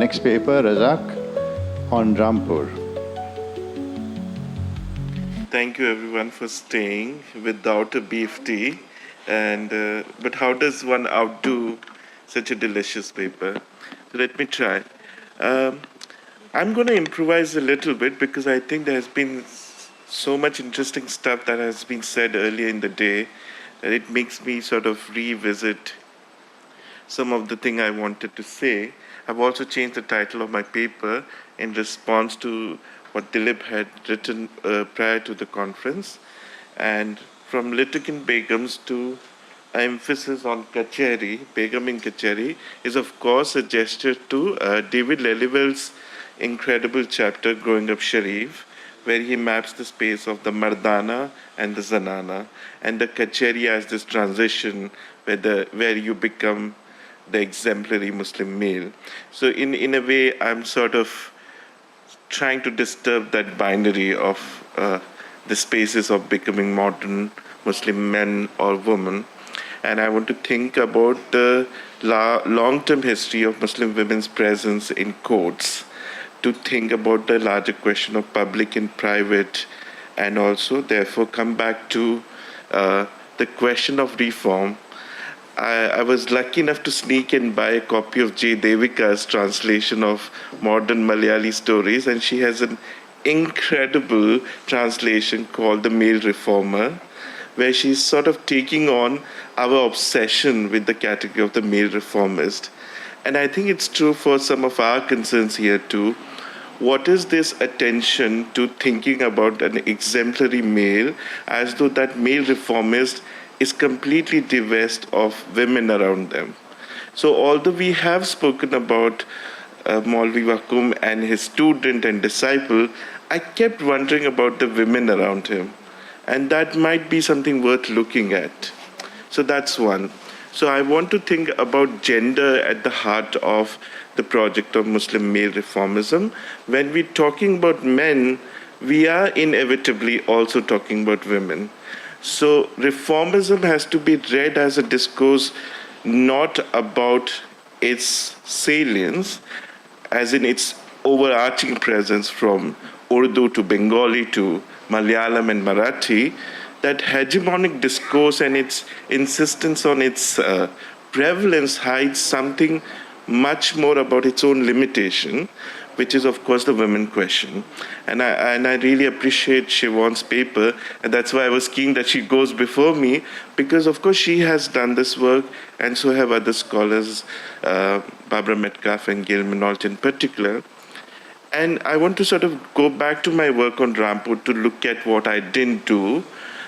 Next paper, Razak, on Rampur. Thank you everyone for staying without a beef tea. And but how does one outdo such a delicious paper? So let me try. Um, I'm going to improvise a little bit because I think there has been so much interesting stuff that has been said earlier in the day that it makes me sort of revisit some of the thing I wanted to say. I've also changed the title of my paper in response to what Dilip had written prior to the conference. And from litigant Begums to emphasis on Kacheri, Begum in Kacheri, is of course a gesture to David Lelyville's incredible chapter, Growing Up Sharif, where he maps the space of the Mardana and the Zanana, and the Kacheri as this transition where you become the exemplary Muslim male. So in a way, I'm sort of trying to disturb that binary of the spaces of becoming modern Muslim men or women. And I want to think about the long-term history of Muslim women's presence in courts, to think about the larger question of public and private, and also therefore come back to the question of reform. I was lucky enough to sneak and buy a copy of J. Devika's translation of modern Malayali stories, and she has an incredible translation called The Male Reformer, where she's sort of taking on our obsession with the category of the male reformist. And I think it's true for some of our concerns here too. What is this attention to thinking about an exemplary male as though that male reformist is completely divested of women around them? So, although we have spoken about Maulvi Wakum and his student and disciple, I kept wondering about the women around him. And that might be something worth looking at. So, that's one. So, I want to think about gender at the heart of the project of Muslim male reformism. When we're talking about men, we are inevitably also talking about women. So reformism has to be read as a discourse not about its salience, as in its overarching presence from Urdu to Bengali to Malayalam and Marathi, that hegemonic discourse and its insistence on its prevalence hides something much more about its own limitation, which is, of course, the women question. And I really appreciate Siobhan's paper, and that's why I was keen that she goes before me, because, of course, she has done this work, and so have other scholars, Barbara Metcalf and Gail Minault in particular. And I want to sort of go back to my work on Rampur to look at what I didn't do.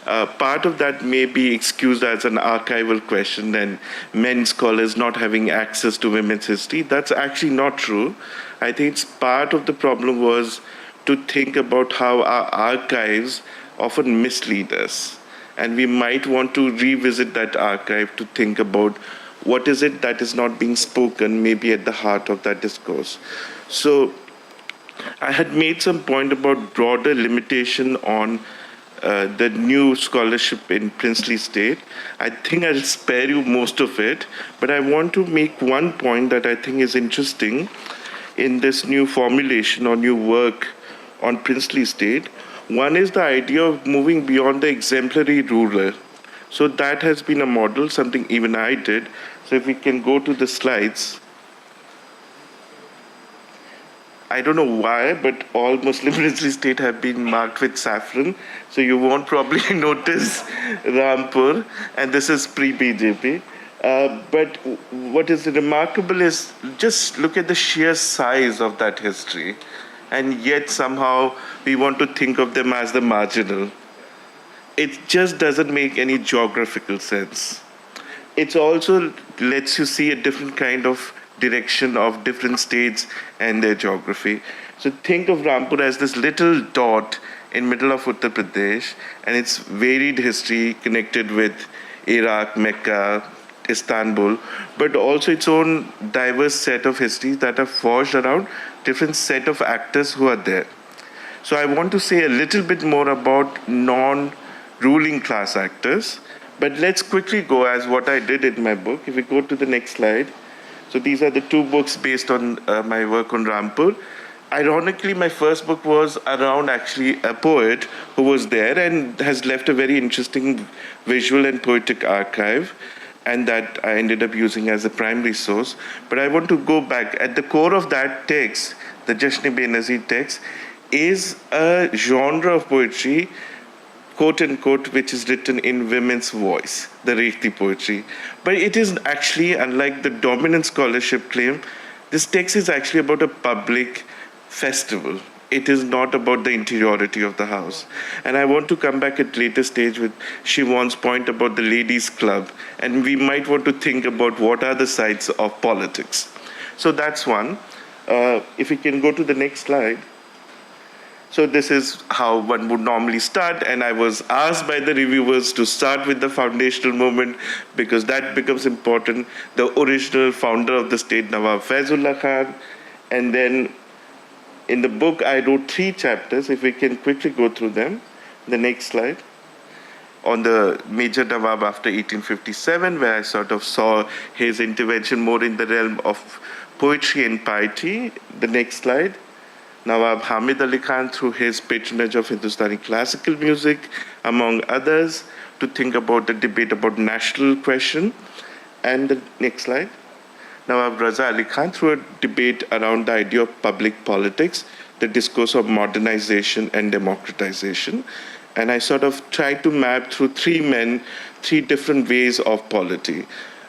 Part of that may be excused as an archival question and men scholars not having access to women's history. That's actually not true. I think it's part of the problem was to think about how our archives often mislead us. And we might want to revisit that archive to think about what is it that is not being spoken, maybe at the heart of that discourse. So I had made some point about broader limitation on the new scholarship in Princely State. I think I'll spare you most of it, but I want to make one point that I think is interesting in this new formulation or new work on Princely State. One is the idea of moving beyond the exemplary ruler. So that has been a model, something even I did. So if we can go to the slides. I don't know why, but all Muslim princely state have been marked with saffron. So you won't probably notice Rampur, and this is pre-BJP. But what is remarkable is just look at the sheer size of that history. And yet somehow we want to think of them as the marginal. It just doesn't make any geographical sense. It also lets you see a different kind of direction of different states and their geography. So think of Rampur as this little dot in middle of Uttar Pradesh and its varied history connected with Iraq, Mecca, Istanbul, but also its own diverse set of histories that are forged around different set of actors who are there. So I want to say a little bit more about non-ruling class actors, but let's quickly go as what I did in my book. If we go to the next slide. So these are the two books based on my work on Rampur. Ironically, my first book was around actually a poet who was there and has left a very interesting visual and poetic archive, and that I ended up using as a primary source. But I want to go back. At the core of that text, the Jashn-e-Benazir text, is a genre of poetry, quote unquote, which is written in women's voice, the Rehti poetry. But it is actually, unlike the dominant scholarship claim, this text is actually about a public festival. It is not about the interiority of the house. And I want to come back at later stage with Siobhan's point about the ladies' club. And we might want to think about what are the sides of politics. So that's one. If we can go to the next slide. So this is how one would normally start, and I was asked by the reviewers to start with the foundational moment because that becomes important. The original founder of the state, Nawab Faizullah Khan, and then in the book I wrote 3 chapters, if we can quickly go through them. The next slide. On the Major Nawab after 1857, where I sort of saw his intervention more in the realm of poetry and piety. The next slide. Nawab Hamid Ali Khan through his patronage of Hindustani classical music, among others, to think about the debate about national question. And the next slide. Nawab Raza Ali Khan through a debate around the idea of public politics, the discourse of modernization and democratization. And I sort of tried to map through 3 men, 3 different ways of polity.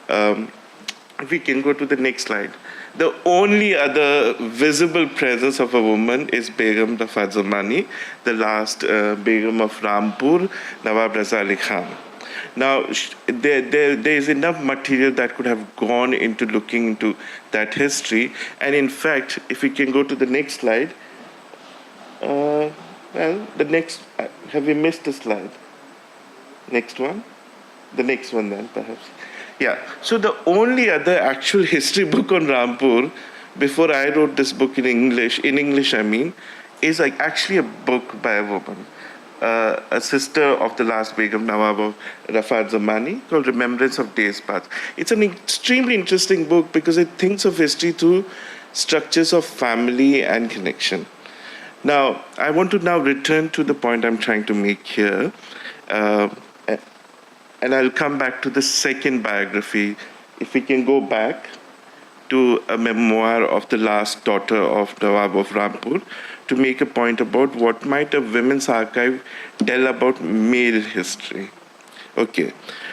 If we can go to the next slide. The only other visible presence of a woman is Begum Rafa Zamani, the last Begum of Rampur, Nawab Raza Ali Khan. Now, there is enough material that could have gone into looking into that history. And in fact, if we can go to the next slide, the next, have we missed a slide? Next one? The next one then, perhaps. Yeah, so the only other actual history book on Rampur, before I wrote this book in English I mean, is like actually a book by a woman, a sister of the last Begum Nawab of Rafa Zamani, called Remembrance of Days Past. It's an extremely interesting book because it thinks of history through structures of family and connection. Now, I want to now return to the point I'm trying to make here. And I'll come back to the second biography. If we can go back to a memoir of the last daughter of Nawab of Rampur to make a point about what might a women's archive tell about male history. Okay,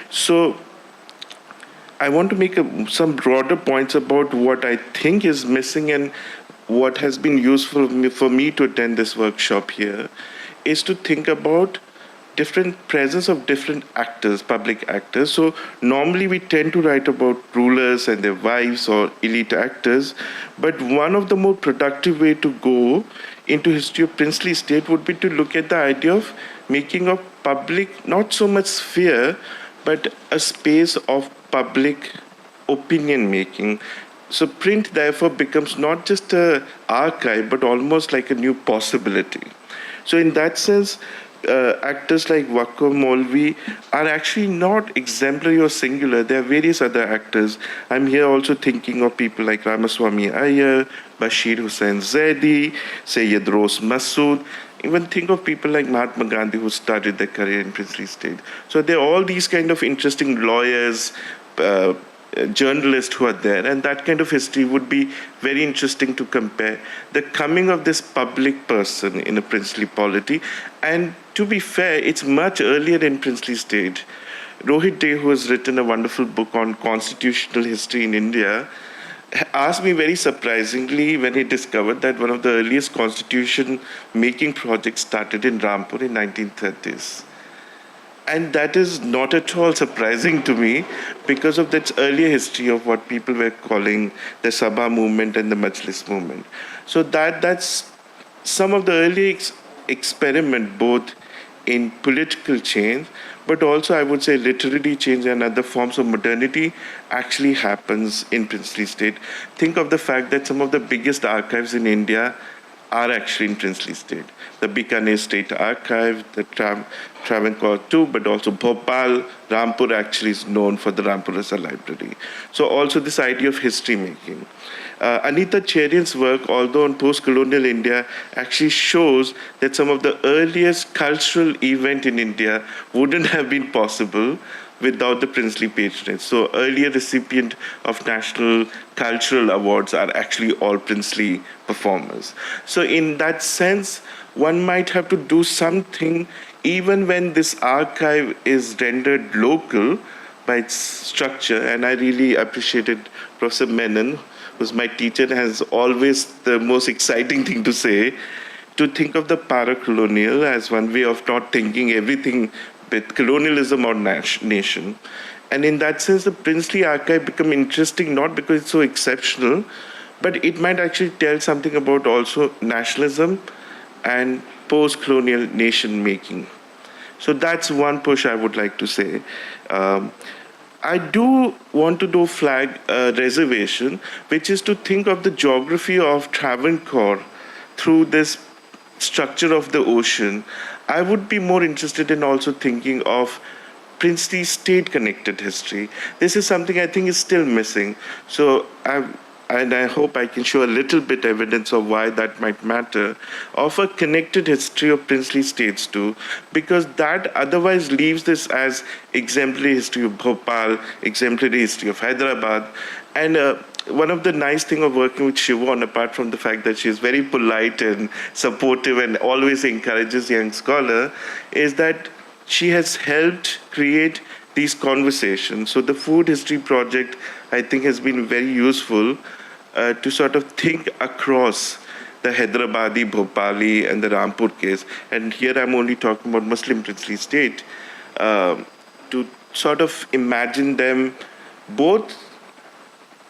so I want to make some broader points about what I think is missing and what has been useful for me to attend this workshop here is to think about different presence of different actors, public actors. So normally we tend to write about rulers and their wives or elite actors, but one of the more productive way to go into history of princely state would be to look at the idea of making a public, not so much sphere, but a space of public opinion making. So print therefore becomes not just an archive, but almost like a new possibility. So in that sense, actors like Waqar Molvi are actually not exemplary or singular. There are various other actors. I'm here also thinking of people like Ramaswamy Iyer, Bashir Hussain Zaidi, Sayyid Rose Masood. Even think of people like Mahatma Gandhi who started their career in princely state. So there are all these kind of interesting lawyers, journalists who are there, and that kind of history would be very interesting to compare. The coming of this public person in a princely polity, and to be fair, it's much earlier in princely state. Rohit Dey, who has written a wonderful book on constitutional history in India, asked me very surprisingly when he discovered that one of the earliest constitution making projects started in Rampur in 1930s. And that is not at all surprising to me because of that earlier history of what people were calling the Sabha movement and the Majlis movement. So that's some of the early experiment both in political change, but also I would say literary change and other forms of modernity actually happens in princely state. Think of the fact that some of the biggest archives in India are actually in princely state. The Bikaner State Archive, the Travancore too, but also Bhopal, Rampur actually is known for the Rampur as a library. So also this idea of history making. Anita Cherian's work, although on post-colonial India, actually shows that some of the earliest cultural event in India wouldn't have been possible without the princely patronage. So earlier recipient of national cultural awards are actually all princely performers. So in that sense, one might have to do something even when this archive is rendered local by its structure. And I really appreciated Professor Menon, who's my teacher, has always the most exciting thing to say, to think of the para-colonial as one way of not thinking everything with colonialism or nation. And in that sense, the princely archive become interesting not because it's so exceptional, but it might actually tell something about also nationalism and post-colonial nation making. So that's one push I would like to say. I do want to flag a reservation, which is to think of the geography of Travancore through this structure of the ocean. I would be more interested in also thinking of princely state-connected history. This is something I think is still missing. So I hope I can show a little bit evidence of why that might matter, of a connected history of princely states too, because that otherwise leaves this as exemplary history of Bhopal, exemplary history of Hyderabad. And one of the nice things of working with Siobhan, apart from the fact that she's very polite and supportive and always encourages young scholar, is that she has helped create these conversations. So the Food History Project, I think, has been very useful to sort of think across the Hyderabadi, Bhopali, and the Rampur case. And here I'm only talking about Muslim princely state, to sort of imagine them both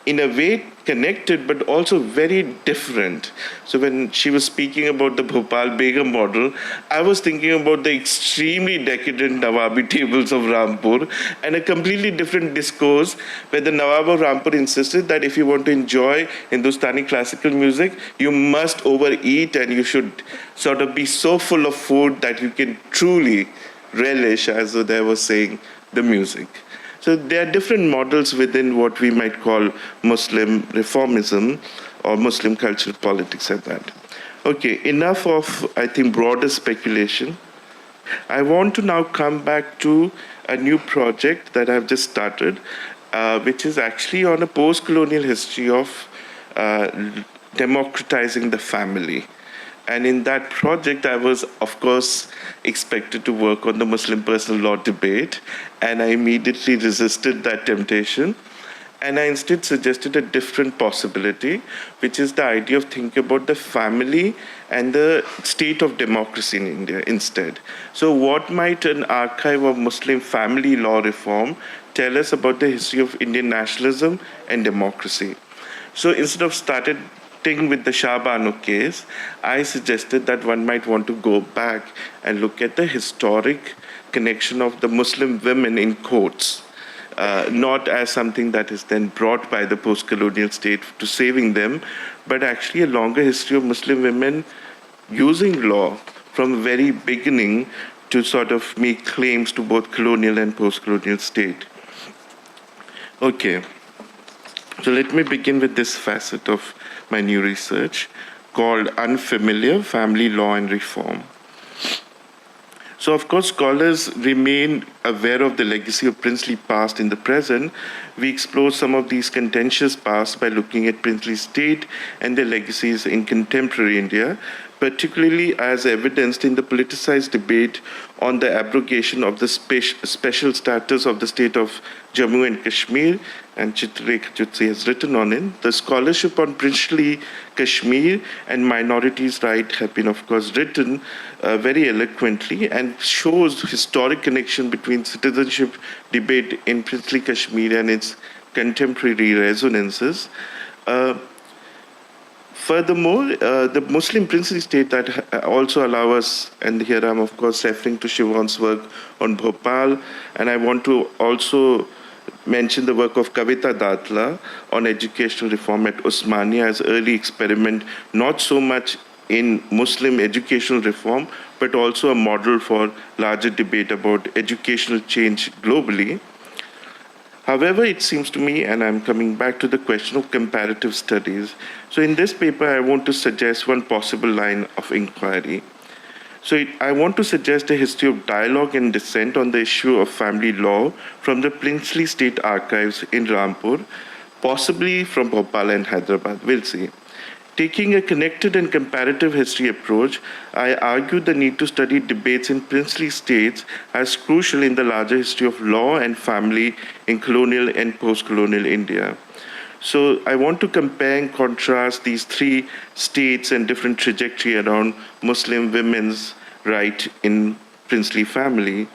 in a way connected, but also very different. So when she was speaking about the Bhopal Begum model, I was thinking about the extremely decadent Nawabi tables of Rampur and a completely different discourse where the Nawab of Rampur insisted that if you want to enjoy Hindustani classical music, you must overeat and you should sort of be so full of food that you can truly relish, as they were saying, the music. So there are different models within what we might call Muslim reformism or Muslim cultural politics at that. Okay, enough of, I think, broader speculation. I want to now come back to a new project that I've just started, which is actually on a post-colonial history of democratizing the family. And in that project, I was, of course, expected to work on the Muslim personal law debate, and I immediately resisted that temptation. And I instead suggested a different possibility, which is the idea of thinking about the family and the state of democracy in India instead. So what might an archive of Muslim family law reform tell us about the history of Indian nationalism and democracy? So instead of starting with the Shah Banu case, I suggested that one might want to go back and look at the historic connection of the Muslim women in courts, not as something that is then brought by the post-colonial state to saving them, but actually a longer history of Muslim women using law from the very beginning to sort of make claims to both colonial and post-colonial state. Okay, so let me begin with this facet of my new research called Unfamiliar Family Law and Reform. So, of course, scholars remain aware of the legacy of princely past in the present. We explore some of these contentious past by looking at princely state and their legacies in contemporary India, particularly as evidenced in the politicized debate on the abrogation of the special status of the state of Jammu and Kashmir, and Chitrarekha Jutsi has written on it. The scholarship on princely Kashmir and minorities' rights have been, of course, written very eloquently and shows historic connection between citizenship debate in princely Kashmir and its contemporary resonances. Furthermore, the Muslim princely state that also allow us, and here I'm of course referring to Siobhan's work on Bhopal, and I want to also mention the work of Kavita Datla on educational reform at Osmania as early experiment, not so much in Muslim educational reform, but also a model for larger debate about educational change globally. However, it seems to me, and I'm coming back to the question of comparative studies. So, in this paper, I want to suggest one possible line of inquiry. So, I want to suggest a history of dialogue and dissent on the issue of family law from the Princely State Archives in Rampur, possibly from Bhopal and Hyderabad. We'll see. Taking a connected and comparative history approach, I argue the need to study debates in princely states as crucial in the larger history of law and family in colonial and post-colonial India. So I want to compare and contrast these three states and different trajectory around Muslim women's right in princely family.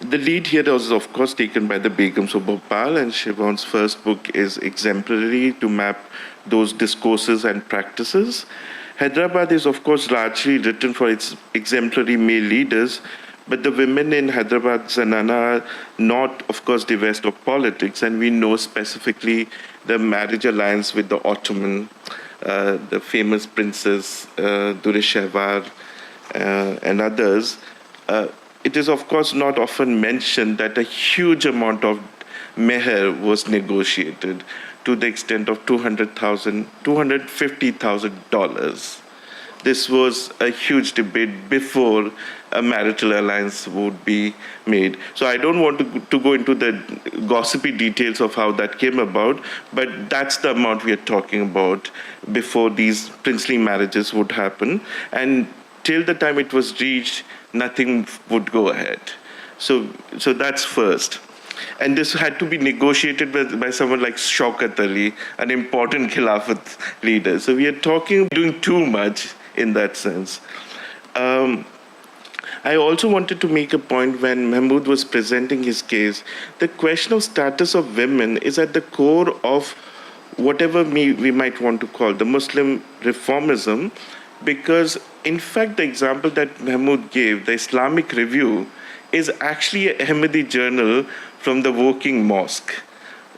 The lead here was, of course, taken by the Begums of Bhopal, and Shivon's first book is exemplary to map those discourses and practices. Hyderabad is, of course, largely written for its exemplary male leaders, but the women in Hyderabad Zanana are not, of course, divest of politics, and we know specifically the marriage alliance with the Ottoman, the famous princess Dureshehvar, and others. It is, of course, not often mentioned that a huge amount of meher was negotiated to the extent of $250,000. This was a huge debate before a marital alliance would be made. So I don't want to go into the gossipy details of how that came about, but that's the amount we are talking about before these princely marriages would happen. And till the time it was reached, nothing would go ahead. So that's first. And this had to be negotiated by someone like Shaukat Ali, an important Khilafat leader. So we are doing too much in that sense. I also wanted to make a point when Mahmood was presenting his case. The question of status of women is at the core of whatever we might want to call the Muslim reformism, because in fact the example that Mahmood gave, the Islamic Review, is actually an Ahmadi journal from the working mosque,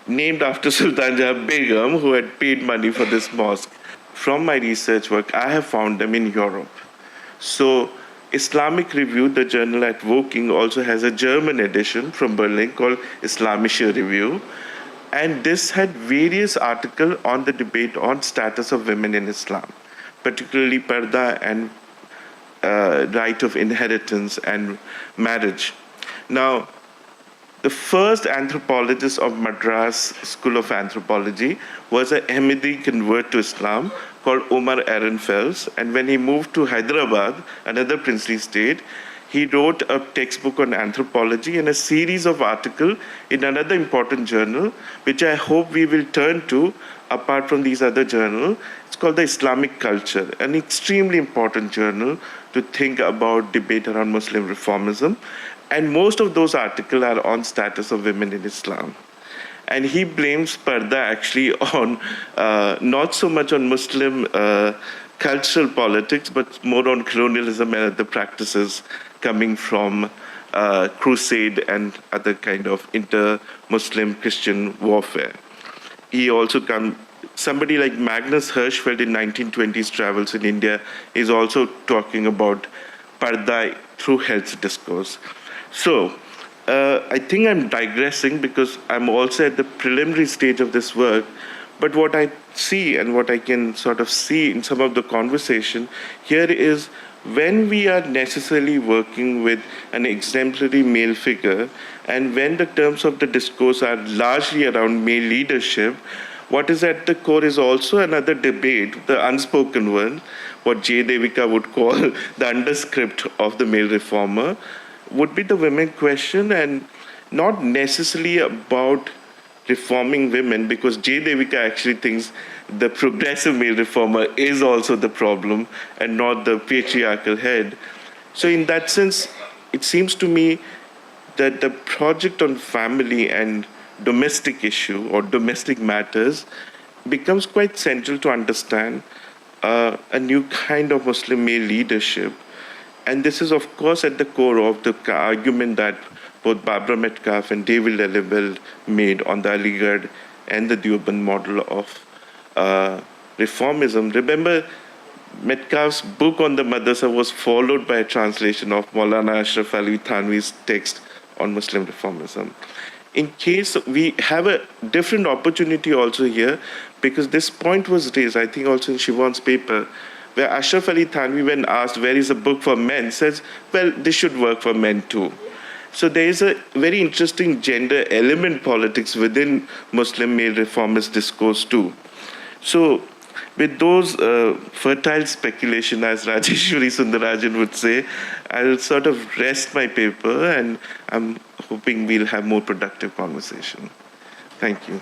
named after Sultan Jahan Begum, who had paid money for this mosque. From my research work, I have found them in Europe. So Islamic Review, the journal at Woking, also has a German edition from Berlin called Islamische Review. And this had various articles on the debate on status of women in Islam, particularly parda and right of inheritance and marriage. Now, the first anthropologist of Madras School of Anthropology was an Ahmadi convert to Islam called Omar Ehrenfels. And when he moved to Hyderabad, another princely state, he wrote a textbook on anthropology and a series of articles in another important journal, which I hope we will turn to apart from these other journals. It's called the Islamic Culture, an extremely important journal to think about debate around Muslim reformism. And most of those articles are on status of women in Islam. And he blames parda actually on, not so much on Muslim cultural politics, but more on colonialism and other practices coming from crusade and other kind of inter-Muslim Christian warfare. He also somebody like Magnus Hirschfeld in 1920s travels in India is also talking about parda through health discourse. So I think I'm digressing because I'm also at the preliminary stage of this work. But what I see and what I can sort of see in some of the conversation here is when we are necessarily working with an exemplary male figure and when the terms of the discourse are largely around male leadership, what is at the core is also another debate, the unspoken one, what J. Devika would call the underscript of the male reformer, would be the women question, and not necessarily about reforming women, because J. Devika actually thinks the progressive male reformer is also the problem and not the patriarchal head. So in that sense, it seems to me that the project on family and domestic issue or domestic matters becomes quite central to understand a new kind of Muslim male leadership. And this is, of course, at the core of the argument that both Barbara Metcalfe and David Lelewel made on the Aligarh and the Deoband model of reformism. Remember, Metcalfe's book on the madrasa was followed by a translation of Maulana Ashraf Ali Thanvi's text on Muslim reformism. In case we have a different opportunity also here, because this point was raised, I think also in Shivan's paper, where Ashraf Ali Thanvi, when asked where is a book for men, says, well, this should work for men too. So there is a very interesting gender element politics within Muslim male reformist discourse too. So with those fertile speculation, as Rajeshwari Sundarajan would say, I'll sort of rest my paper, and I'm hoping we'll have more productive conversation. Thank you.